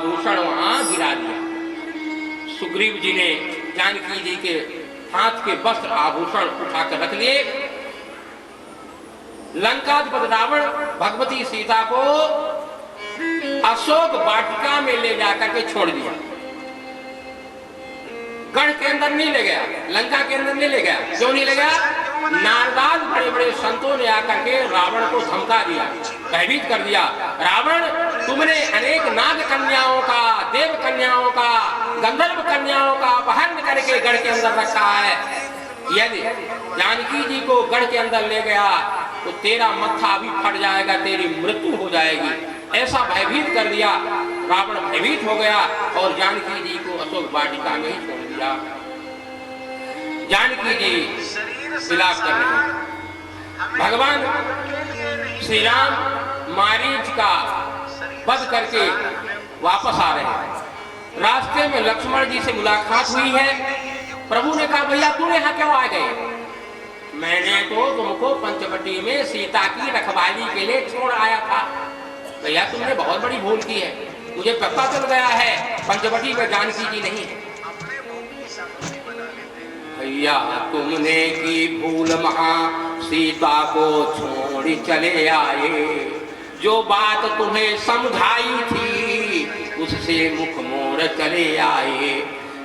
आभूषण वहां गिरा दिया। सुग्रीव जी ने जानकी जी के हाथ के वस्त्र आभूषण उठाकर रख लिए। लंकाधिपति रावण भगवती सीता को अशोक वाटिका में ले जाकर के छोड़ दिया। गढ़ के अंदर नहीं ले गया, लंका के अंदर नहीं ले गया। क्यों नहीं ले गया? नारदाद बड़े बड़े संतों ने आकर के रावण को धमका दिया, भयभीत कर दिया। रावण, तुमने अनेक नाग कन्याओं का, देव कन्याओं का, गंधर्व कन्याओं का अपहरण करके गढ़ के अंदर रखा है। यदि जानकी जी को गढ़ के अंदर ले गया तो तेरा मत्था भी फट जाएगा, तेरी मृत्यु हो जाएगी। ऐसा भयभीत कर दिया। रावण भयभीत हो गया और जानकी जी को अशोक वाटिका में ही छोड़ दिया। जानकी जी विलाप कर रहे हैं। भगवान श्री राम मारीच का वध करके वापस आ रहे हैं। रास्ते में लक्ष्मण जी से मुलाकात हुई है। प्रभु ने कहा, भैया तूने यहाँ क्यों आ गए? मैंने तो तुमको पंचवटी में सीता की रखवाली के लिए छोड़ आया था। भैया तुमने बहुत बड़ी भूल की है, मुझे पता चल गया है पंचवटी में जानकी जी नहीं है। भैया तुमने की भूल महा, सीता को छोड़ चले आए। जो बात तुम्हें समझाई थी उससे मुख मोड़ चले आए।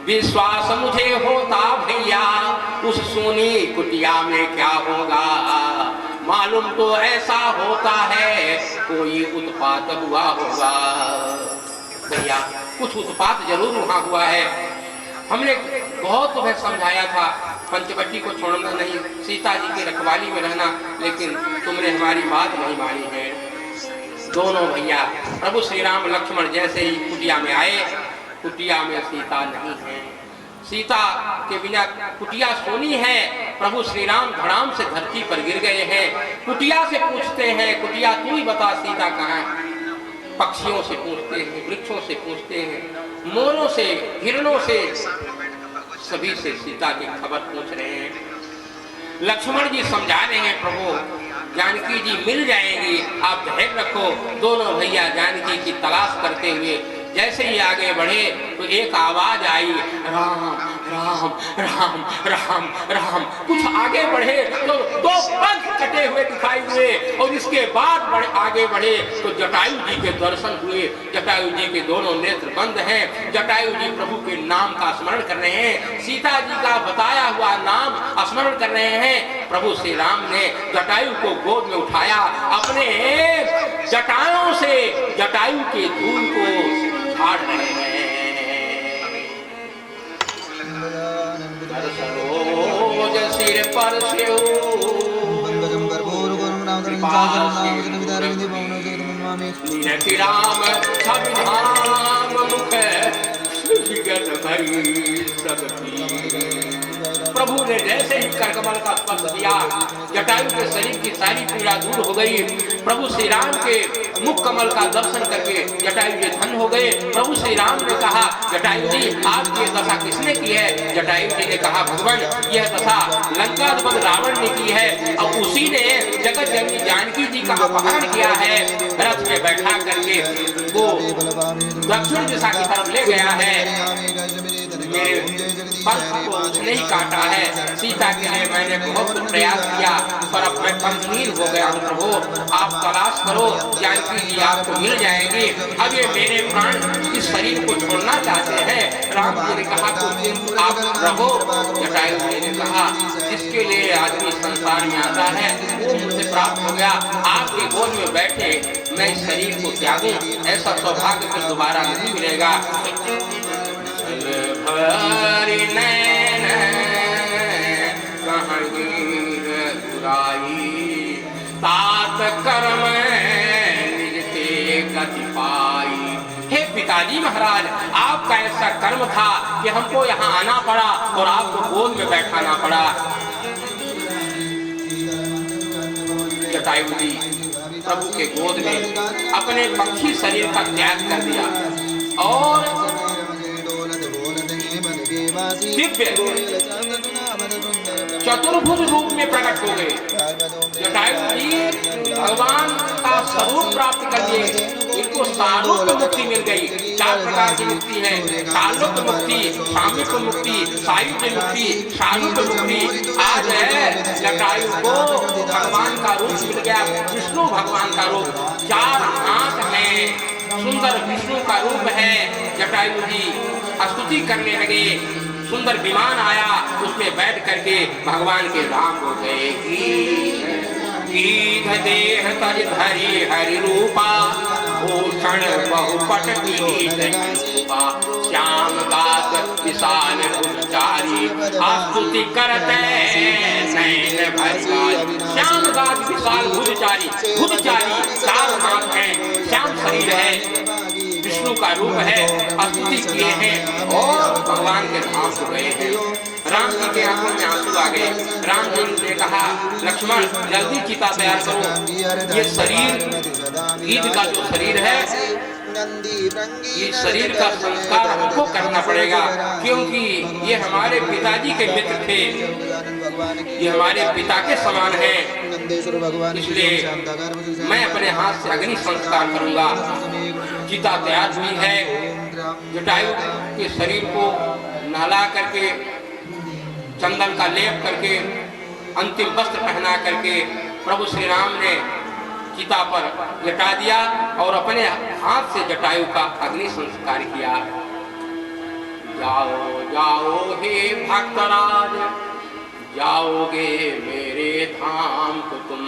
विश्वास मुझे होता भैया उस सोनी कुटिया में क्या होगा। मालूम तो ऐसा होता है कोई उत्पात हुआ होगा। भैया कुछ उत्पात जरूर वहां हुआ है। हमने बहुत तुम्हें समझाया था पंचवटी को छोड़ना नहीं, सीता जी की रखवाली में रहना, लेकिन तुमने हमारी बात नहीं मानी है। दोनों भैया प्रभु श्री राम लक्ष्मण जैसे ही कुटिया में आए, कुटिया में सीता नहीं है। सीता के बिना कुटिया सोनी है। प्रभु श्री राम धड़ाम से धरती पर गिर गए हैं। कुटिया से पूछते हैं, कुटिया तू ही बता सीता कहाँ है। पक्षियों से पूछते हैं, वृक्षों से पूछते हैं, मोरों से, हिरणों से, सभी से सीता की खबर पूछ रहे हैं। लक्ष्मण जी समझा रहे हैं, प्रभु जानकी जी मिल जाएंगी, आप धैर्य रखो। दोनों भैया जानकी की तलाश करते हुए जैसे ही आगे बढ़े तो एक आवाज आई, राम राम राम राम राम। कुछ आगे बढ़े तो दो पंख कटे हुए दिखाई दिए और इसके बाद आगे बढ़े तो जटायु जी के दर्शन हुए। जटायु जी के दोनों नेत्र बंद हैं। जटायु जी प्रभु के नाम का स्मरण कर रहे हैं, सीता जी का बताया हुआ नाम स्मरण कर रहे हैं। प्रभु श्री राम ने जटायु को गोद में उठाया, अपने जटाओं से जटायु के धूल को झाड़ रहे हैं। सिर पर राम मुख प्रभु ने जैसे ही करकमल का स्पर्श दिया, जटायु के शरीर की सारी पीड़ा दूर हो गई। प्रभु श्री राम के मुख कमल का दर्शन करके जटायु जी धन्य हो गए। प्रभु श्री राम ने कहा, जटायु जी आपकी दशा किसने की है? जटायु जी ने कहा, भगवान यह दशा लंकाधिपति रावण ने की है और उसी ने जगत जननी जानकी जी का अपहरण किया है। रथ में बैठा करके वो दक्षिण दिशा की तरफ ले गया है। मेरे पंख को उसने ही काटा है। सीता के लिए मैंने बहुत प्रयास किया पर अब मैं पंखहीन हो गया हूँ। प्रभु आप तलाश करो, जानकी जी आपको मिल जाएंगी। अब ये मेरे प्राण इस शरीर को छोड़ना चाहते हैं। राम जी ने कहा तो आप रहो। जटायु जी ने कहा, जिसके लिए आदमी संसार में आता है वो मुझे प्राप्त हो गया। आपके गोद में बैठे मैं इस शरीर को त्यागूं, ऐसा सौभाग्य फिर दोबारा नहीं मिलेगा। भरी नैन बुराई तात कर्म निज के गति पाई। हे पिताजी महाराज, आपका ऐसा कर्म था कि हमको यहाँ आना पड़ा और आपको गोद में बैठाना पड़ा। जटायु जी प्रभु के गोद में अपने पक्षी शरीर का त्याग कर दिया और दिव्य चतुर्भुज रूप में प्रकट हो गए। जटायु जी भगवान का स्वरूप प्राप्त कर लिए। इनको इनको सालोक मुक्ति मिल गई। 4 प्रकार की मुक्ति है, सालोक मुक्ति, सामिक मुक्ति, सायुज्य मुक्ति, सारूप मुक्ति। आज है जटायु को भगवान का रूप मिल गया, विष्णु भगवान का रूप। 4 हाथ है, सुंदर विष्णु का रूप है। जटायु जी स्तुति करने लगे, सुंदर विमान आया, उसमें बैठ करके भगवान के धाम हो गए। गीध देह तज धरी हरि रूपा, भूषण बहुपट रूपा। श्याम गात विशाल गुणचारी, स्तुति करते नैन भरी। श्याम गात विशाल गुणचारी, गुणचारी 4 हाथ हैं, श्याम शरीर है, विष्णु का रूप है, स्तुति किए हैं और भगवान के धाम हो गए हैं। राम जी के आंखों में आंसू आ गए। राम जी ने कहा, लक्ष्मण जल्दी चिता तैयार करो। ये शरीर, गीध का जो शरीर है, ये शरीर का संस्कार हमको करना पड़ेगा, क्योंकि ये हमारे पिताजी के मित्र थे, ये हमारे पिता के समान है। इसलिए मैं अपने हाथ से अग्नि संस्कार करूंगा। चिता तैयार हुई है। जटायु के शरीर को नहला करके, चंदन का लेप करके, अंतिम वस्त्र पहना करके प्रभु श्री राम ने चिता पर लटा दिया और अपने हाथ से जटायु का अग्नि संस्कार किया। जाओ जाओ हे भक्तराज, जाओगे मेरे धाम को तुम,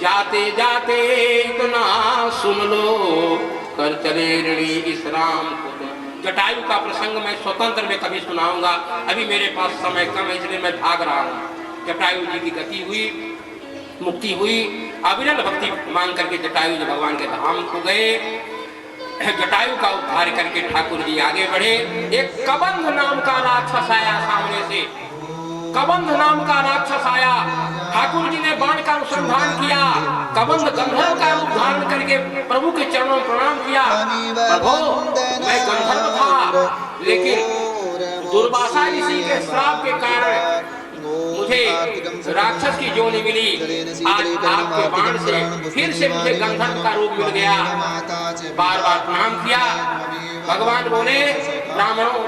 जाते जाते इतना सुन लो, कर चले ऋणी इस राम को तुम। जटायु का प्रसंग मैं स्वतंत्र में कभी सुनाऊंगा, अभी मेरे पास समय कम है, इसलिए मैं भाग रहा हूँ। जटायु जी की गति हुई, मुक्ति हुई, अविरल भक्ति मांग करके जटायु जी भगवान के धाम को गए। जटायु का उद्धार करके ठाकुर जी आगे बढ़े। एक कबंध नाम का राक्षस आया सामने से, कबंध नाम का राक्षस आया। ठाकुर जी ने बाण का अनुसंधान किया, कबंध गंधर्व का रूप धारण करके प्रभु के चरणों में प्रणाम किया। प्रभु मैं गंधर्व था, लेकिन दुर्वासा ऋषि के श्राप के कारण मुझे राक्षस की जोनी मिली। आज आपके बाण से फिर से मुझे गंधर्व का रूप मिल गया। बार बार प्रणाम किया। भगवान बोले, ब्राह्मणों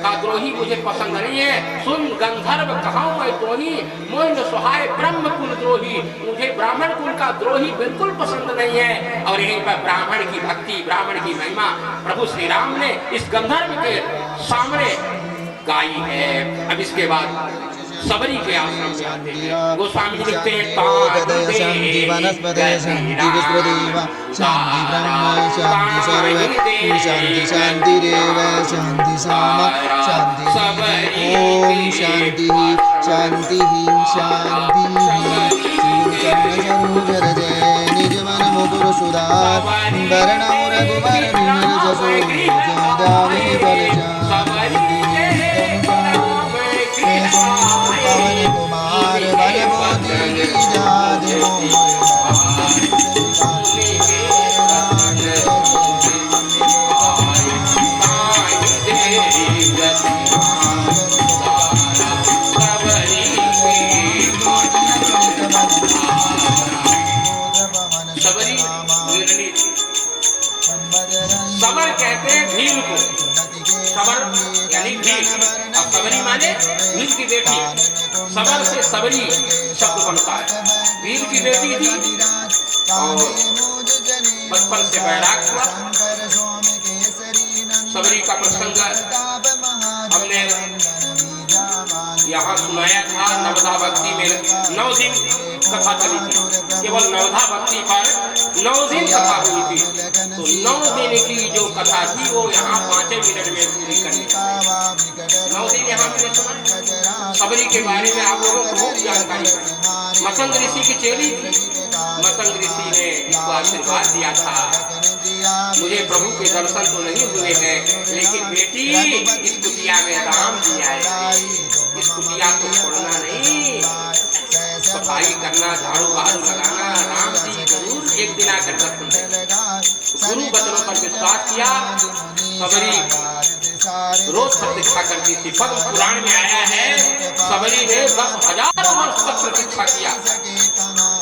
का द्रोही मुझे पसंद नहीं है। सुन गंधर्व कहाऊं मैं द्रोही, मोइन सुहाय ब्रह्म कुल द्रोही। मुझे ब्राह्मण कुल का द्रोही बिल्कुल पसंद नहीं है। और यहीं पर ब्राह्मण की भक्ति, ब्राह्मण की महिमा प्रभु श्री राम ने इस गंधर्व के सामने गाई है। अब इसके बाद सबरी के आश्रम में आते हैं। गोस्वामी जी लिखते हैं, शांति वनस्पति शांति विश्वदेव शांति ब्रह्म शांति सर्व शांति शांतिरेव शांति साम शांति ओम शांति शांति शांति सरोवर जय निज मन मुकुर सुधार वरण रघुवर विमल जसो जदावे बल पवन कुमार बल बोधि जादि सबर कहते हैं भील को, सबर यानी भील, और सबरी माने भील की बेटी। सबर से सबरी शब्द बनता है। भील की बेटी थी और बचपन से बैराग हुआ। सबरी का प्रसंग हमने यहाँ सुनाया था। नवधा भक्ति में 9 दिन कथा चली थी, केवल नवधा भक्ति पर 9 दिन कथा हुई थी। तो 9 दिन की जो कथा थी वो यहाँ 5 मिनट में पूरी करनी। 9 दिन यहाँ मैंने सुना। सबरी के बारे में आप लोगों को बहुत जानकारी है। मतंग ऋषि की चेली थी। मतंग ऋषि ने इसको आशीर्वाद दिया था, मुझे प्रभु के दर्शन तो नहीं हुए हैं, लेकिन बेटी इस कुटिया में राम जी आए, इस कुटिया को छोड़ना नहीं, सफाई करना, झाड़ू बहारू लगाना, राम जी जरूर एक दिन आकर दर्शन देंगे। गुरु वचनों पर विश्वास किया। सबरी रोज प्रतीक्षा करती थी। पद्म पुराण में आया है, सबरी ने 10,000 वर्ष तक प्रतीक्षा किया।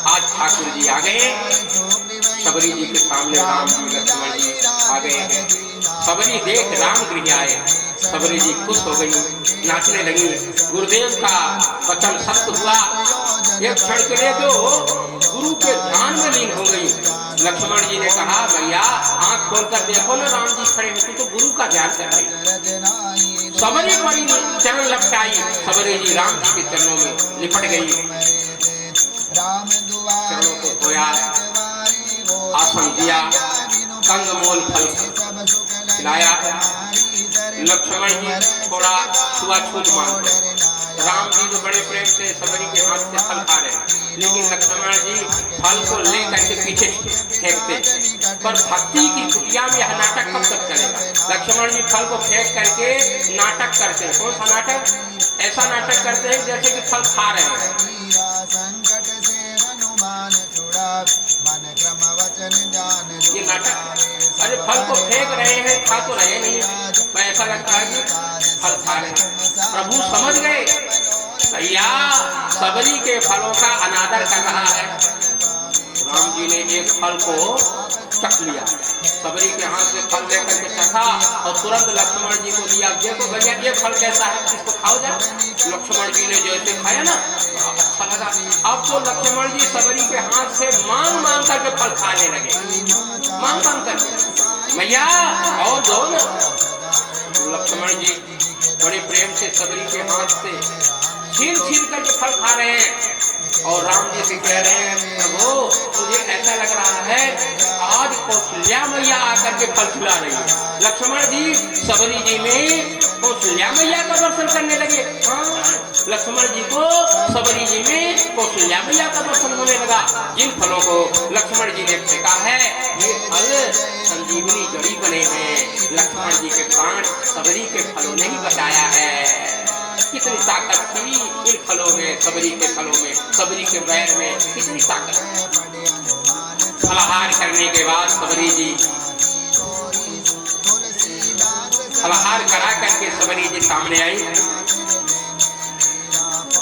आज ठाकुर जी आ गए। सबरी जी के सामने राम जी लक्ष्मण जी आ गए हैं। सबरी देख राम गृह आए। सबरी जी खुश हो गई, नाचने लगी। गुरुदेव का वचन सत्य हुआ। एक क्षण के लिए जो गुरु के ध्यान में लीन हो गई। लक्ष्मण जी ने कहा, भैया आंख खोलकर देखो ना, राम जी खड़े हैं, तो गुरु का ध्यान कर रहे। सबरी बड़ी चरण लपटाई। सबरी जी राम जी के चरणों में लिपट गई, चरणों को धोया, आसन दिया, कंदमूल फल खिलाया। लक्ष्मण जी थोड़ा छुआछूत मांगते। राम जी तो बड़े प्रेम से सबरी के हाथ से फल खा रहे, लेकिन लक्ष्मण जी फल को लेकर के पीछे फेंकते। पर भक्ति की कुटिया में यह नाटक कब तक चलेगा? लक्ष्मण जी फल को फेंक करके नाटक करते हैं। कौन सा नाटक? ऐसा नाटक करते हैं जैसे कि फल खा रहे हैं। ये नाटक, अरे फल को फेंक रहे हैं, खा तो रहे नहीं, पर ऐसा लगता है कि फल खा रहे हैं। प्रभु समझ गए, भैया सबरी के फलों का अनादर कर रहा है। राम जी ने एक फल को चख लिया, सबरी के हाथ से फल लेकर के चखा और तुरंत लक्ष्मण जी को दिया। देखो भैया ये फल कैसा है, इसको खाओ जा। लक्ष्मण जी ने जैसे खाया ना, अच्छा लगा। अब तो लक्ष्मण जी सबरी के हाथ से मांग मांग करके फल खाने लगे, मांग मांग करके, भैया और दो ना। लक्ष्मण जी बड़े प्रेम से सबरी के हाथ से छीन छीन करके फल खा रहे हैं और राम जी से कह रहे हैं, प्रभु मुझे ऐसा लग रहा है आज कौशल्या मैया आकर के फल खिला रही है। लक्ष्मण जी सबरी जी में कौशल्या मैया का दर्शन करने लगे। हाँ, लक्ष्मण जी को सबरी जी में कौशल्या मैया का दर्शन होने लगा। जिन फलों को लक्ष्मण जी ने फेंका है, ये फल संजीवनी जड़ी बने हैं। लक्ष्मण जी के प्राण सबरी के फलों ने ही बचाया है। कितनी ताकत थी इन फलों में, सबरी के फलों में, सबरी के बैर में कितनी ताकत। फलाहार करने के बाद सबरी जी फलाहार करा करके सबरी जी सामने आई।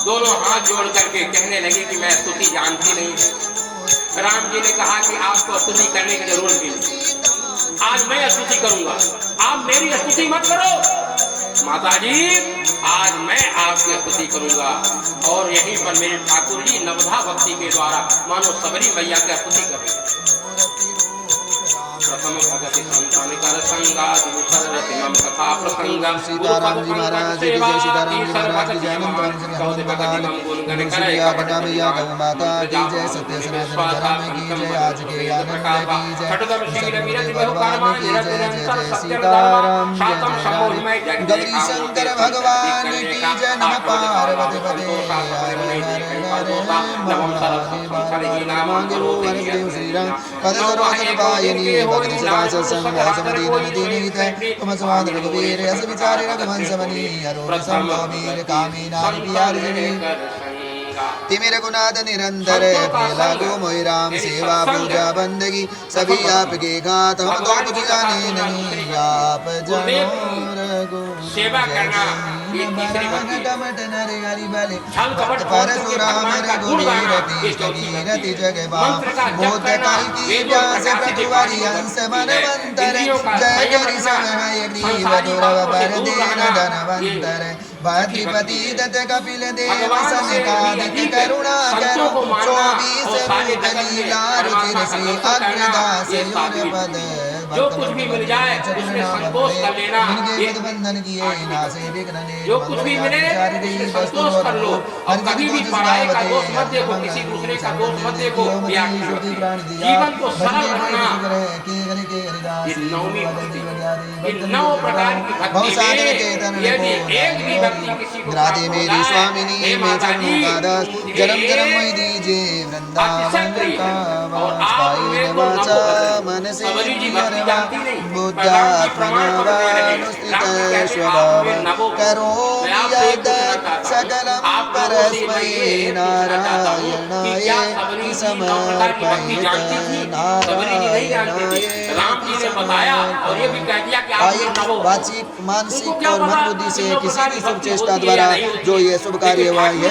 दोनों हाथ जोड़ करके कहने लगी कि मैं स्तुति जानती नहीं। राम जी ने कहा कि आपको स्तुति करने की जरूरत नहीं, आज मैं स्तुति करूंगा, आप मेरी स्तुति मत करो। माता जी आज मैं आपकी स्तुति करूंगा। और यहीं पर मेरे ठाकुर जी नवधा भक्ति के द्वारा मानो सबरी मैया की स्तुति करें। प्रथम भगति संतान कर संगा, दूसर रतिमम कथा प्रसंगा। सीताराम जी महाराज की जय, सीताराम जी महाराज की जय। अनंत चौदह भगवान श्री आगना मैया गौ माता की जय, सत्य सनातन धर्म की जय, आज के आनंद की जय, भगवान की जय। जय जय सीताराम, जय जय गौरी शंकर भगवान की जय। नमः पार्वती पते श्री राम पद सर्वसर्वायनी भक्ति समास संग समदीन तुम स्वाद रघुवीर यस विचारे रघुवंश मनी अरुण संभवीर कामी नारी प्यारी तिमिर गुनाद निरंतर लागो मोहि राम सेवा पूजा बंदगी सभी आपके घात हम तो कुछ जाने नहीं आप जनो सेवा करना ये तीसरी भक्ति। छल कपट परशुराम रघुवीर कीरति जग बोध कल की व्यास प्रतिवारी अंश मनवंतर जय जय समय ग्रीव दुरव बर दीन धनवंतर भद्रपति दत्त कपिल देव सनकादिक करुणा करो 24 रूप लीला रुचिर श्री अग्रदास युगपद जो कुछ भी मिल जाए उसमें संतोष कर लेना। बंधन किए नासे विघ्न जो कुछ भी मिले संतोष कर लो और कभी भी पराये का दोष मत देखो, किसी दूसरे का दोष मत देखो। जीवन को सरल रखना। ये नौवीं भक्ति, ये 9 प्रकार की भक्ति में यदि एक भी भक्ति किसी को राधे मेरी स्वामिनी मैं चरणों जन्म जन्म मोहि दीजिए वृंदावन का वास वाचा मन से बुद्धात्मनानुस्थित स्वभाव करो सकलम परस्मै नारायणाय समर्पयित राम जी ने बताया और ये भी कह दिया कि आप वाचिक मानसिक और मन बुद्धि से किसी भी शुभ चेष्टा द्वारा जो ये शुभ कार्य हुआ है